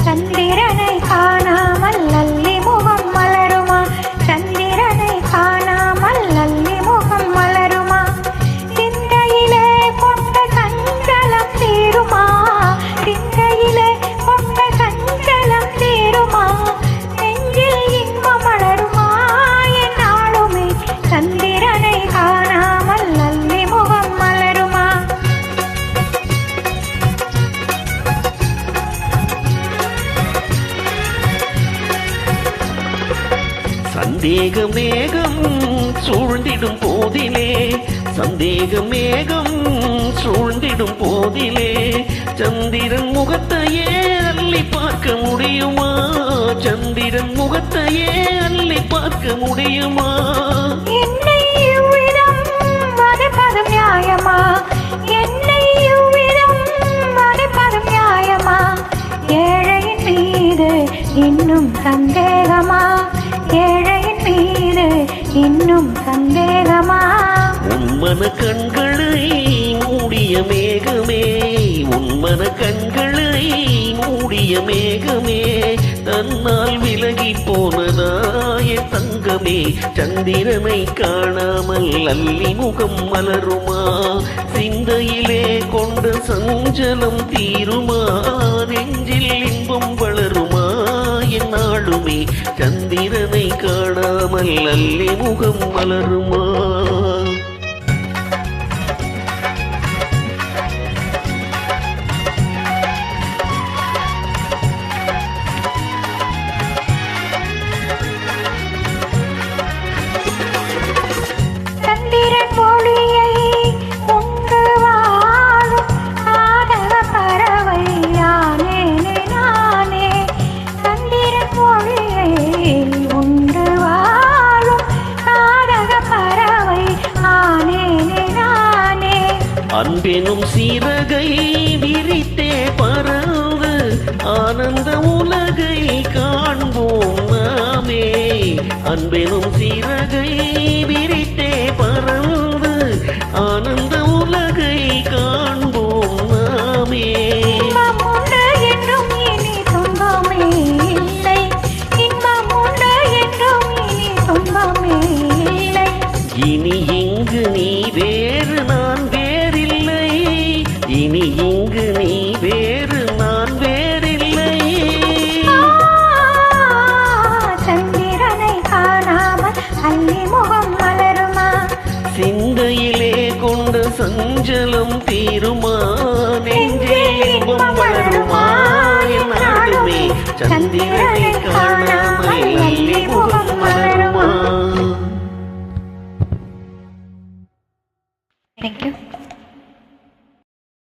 சந்திரனை காணாமல் அல்லி முகம் மலருமா? சந்திரனை காணாமல் அல்லி முகம் மலருமா? சிந்தையிலே கொண்ட சஞ்சலம் தீருமா? சிந்தையிலே கொண்ட சஞ்சலம் தீருமா? நெஞ்சில் இன்பம் மலருமா? என்னாலுமே சந்திரனை காணாமல் அல்லி முகம் மலருமா? சந்தேக மேகம் சூழ்ந்திடும் போதிலே, சந்தேக மேகம் சூழ்ந்திடும் போதிலே, சந்திரன் முகத்தையே அள்ளி பார்க்க முடியுமா? சந்திரன் முகத்தையே அள்ளி பார்க்க முடியுமா? என்னை இவ்விதம் வதைப்பதும் நியாயமா? என்னை இவ்விதம் வதைப்பதும் நியாயமா? ஏழையின் மீது இன்னும் சந்தேகமா? ஏழையின் மீது இன்னும் சந்தேகமா? உன்மன கண்களை மூடிய மேகமே, உன்மன கண்களை மூடிய மேகமே, தன்னால் விலகி போனதாய தங்கமே, சந்திரனை காணாமல் அல்லி முகம் மலருமா? சிந்தையிலே கொண்ட சஞ்சலம் தீருமா? நெஞ்சில் இன்பம் வளருமா? என்னாலுமே சந்திரனை காணாமல் அல்லி முகம் மலருமா? சந்திரன் ஒளியை உண்டு வாழும் காதக பறவை யானேனே நானே. சந்திரன் ஒளியை உண்டு வாழும் காதக பறவை ஆனேனே நானே. அன்பெனும் சிறகை விரித்தே பறந்து ஆனந்த உலகை காண்போம் நாமே. அன்பெனும் சிறகை விரித்தே பறந்து ஆனந்த உலகை காண்போம் நாமே. இன்பம் உண்டு என்றும் இனி துன்பமே இல்லை. இன்பம் உண்டு என்றும் இனி துன்பமே இல்லை. இனி இங்கு நீ வேறு நான் வேறில்லை, இனி இங்கு நீ வேறு நான் வேறில்லை. சந்திரனை காணாமல் அல்லி முகம் மலருமா? சிந்தையிலே கொண்ட சஞ்சலம் தீருமா? நெஞ்சில் இன்பம் வளருமா? என்னாலுமே சந்திரனை காணாமல் அல்லி முகம் மலருமா?